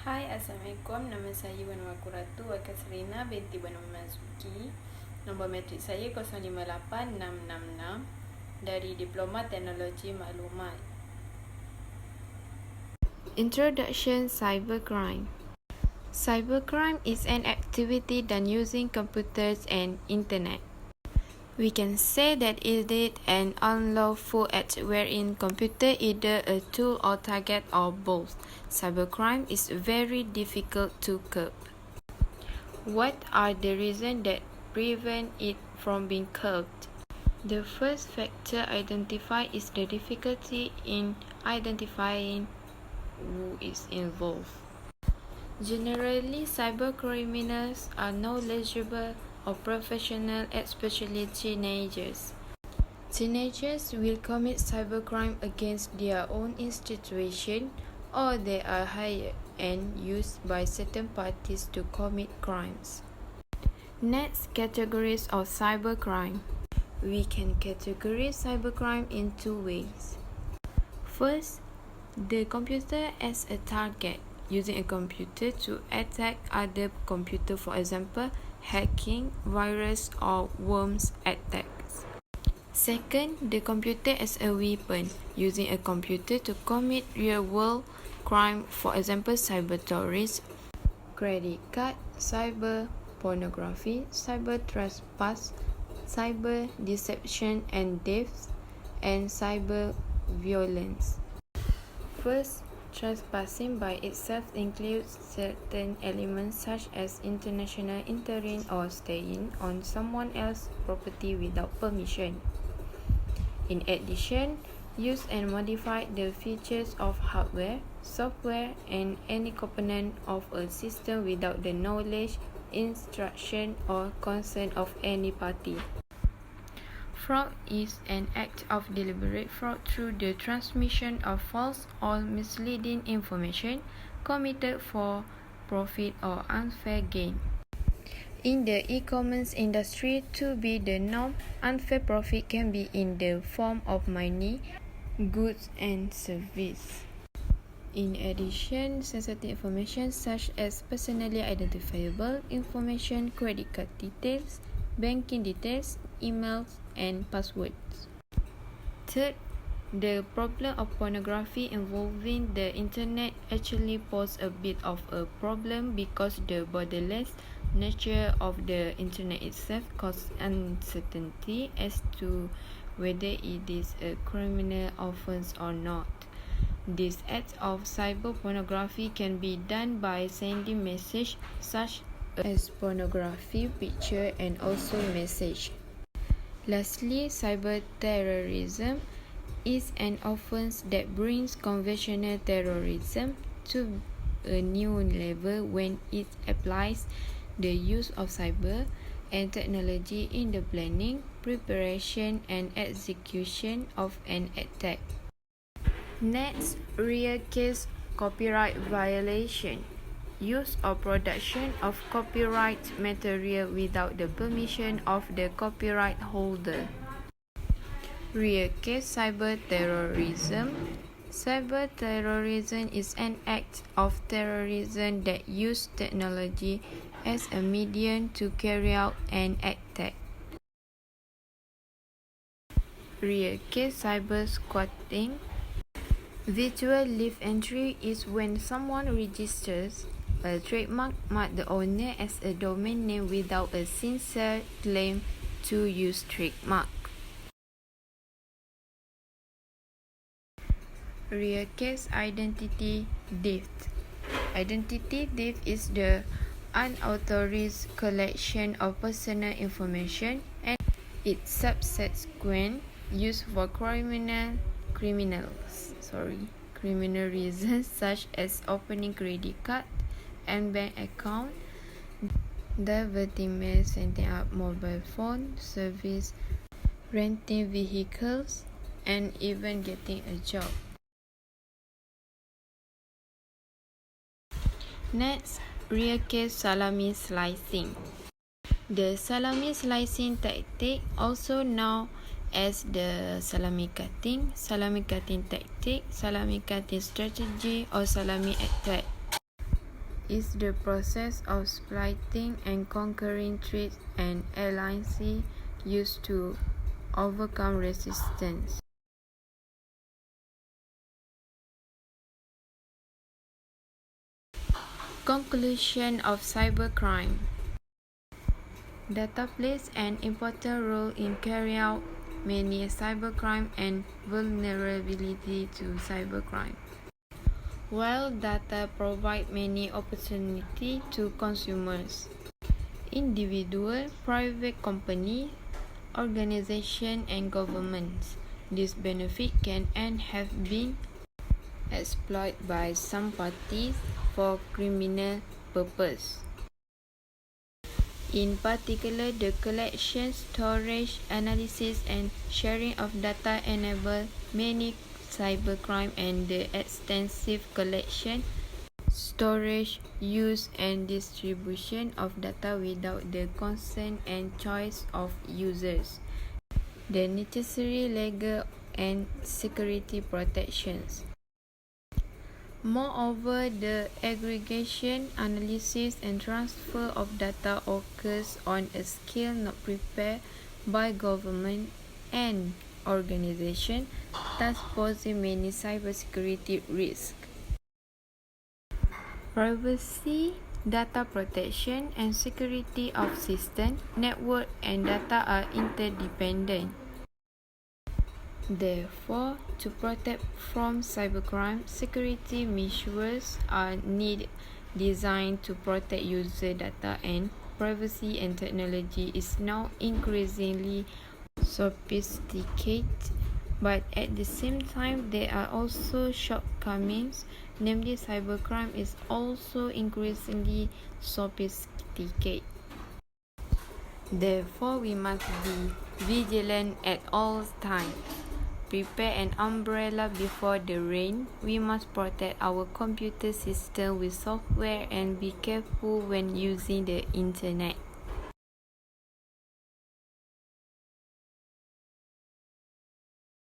Hai, Assalamualaikum. Nama saya Bernama Ratu Serina binti Bernama Mazuki. Nombor matrik saya 058666 dari Diploma Teknologi Maklumat. Introduction Cybercrime. Cybercrime is an activity done using computers and internet. We can say that it is an unlawful act wherein computer either a tool or target or both. Cybercrime is very difficult to curb. What are the reasons that prevent it from being curbed? The first factor identified is the difficulty in identifying who is involved. Generally, cybercriminals are knowledgeable or professional, especially teenagers. Teenagers will commit cybercrime against their own institution, or they are hired and used by certain parties to commit crimes. Next, categories of cybercrime. We can categorize cybercrime in two ways. First, the computer as a target, using a computer to attack other computer, for example, hacking, virus, or worms attacks. Second, the computer as a weapon, using a computer to commit real-world crime, for example, cyber terrorists, credit card, cyber pornography, cyber trespass, cyber deception and theft, and cyber violence. First, trespassing by itself includes certain elements such as international entering or staying on someone else's property without permission. In addition, use and modify the features of hardware, software, and any component of a system without the knowledge, instruction, or consent of any party. Fraud is an act of deliberate fraud through the transmission of false or misleading information committed for profit or unfair gain. In the e-commerce industry, to be the norm, unfair profit can be in the form of money, goods, and service. In addition, sensitive information such as personally identifiable information, credit card details, banking details, emails, and passwords. Third, the problem of pornography involving the internet actually poses a bit of a problem because the borderless nature of the internet itself causes uncertainty as to whether it is a criminal offense or not. This act of cyber pornography can be done by sending messages such as pornography, picture, and also message. Lastly, cyber terrorism is an offense that brings conventional terrorism to a new level when it applies the use of cyber and technology in the planning, preparation, and execution of an attack. Next, real case copyright violation. Use or production of copyright material without the permission of the copyright holder. Real case cyber terrorism. Cyber terrorism is an act of terrorism that uses technology as a medium to carry out an attack. Real case cyber squatting. Virtual leaf entry is when someone registers a trademark, mark the owner as a domain name without a sincere claim to use trademark. Real case identity theft. Identity theft is the unauthorized collection of personal information and its subsequent use for criminal reasons such as opening credit card and bank account, diverting mail, setting up mobile phone service, renting vehicles, and even getting a job. Next, real case salami slicing. The salami slicing tactic, also known as the salami cutting tactic, salami cutting strategy, or salami attack, is the process of splitting and conquering threats and alliances used to overcome resistance. Conclusion of cybercrime. Data plays an important role in carrying out many cybercrime and vulnerability to cybercrime. While data provide many opportunities to consumers, individual, private company, organization, and governments, this benefit can and have been exploited by some parties for criminal purpose. In particular, the collection, storage, analysis, and sharing of data enable many cybercrime, and the extensive collection, storage, use, and distribution of data without the consent and choice of users, the necessary legal and security protections. Moreover, the aggregation, analysis, and transfer of data occurs on a scale not prepared by government and organizations, thus posing many cybersecurity risks. Privacy, data protection, and security of system, network, and data are interdependent. Therefore, to protect from cybercrime, security measures are needed designed to protect user data, and privacy and technology is now increasingly sophisticated, but at the same time there are also shortcomings, namely cybercrime is also increasingly sophisticated. Therefore, we must be vigilant at all times. Prepare an umbrella before the rain. We must protect our computer system with software and be careful when using the internet.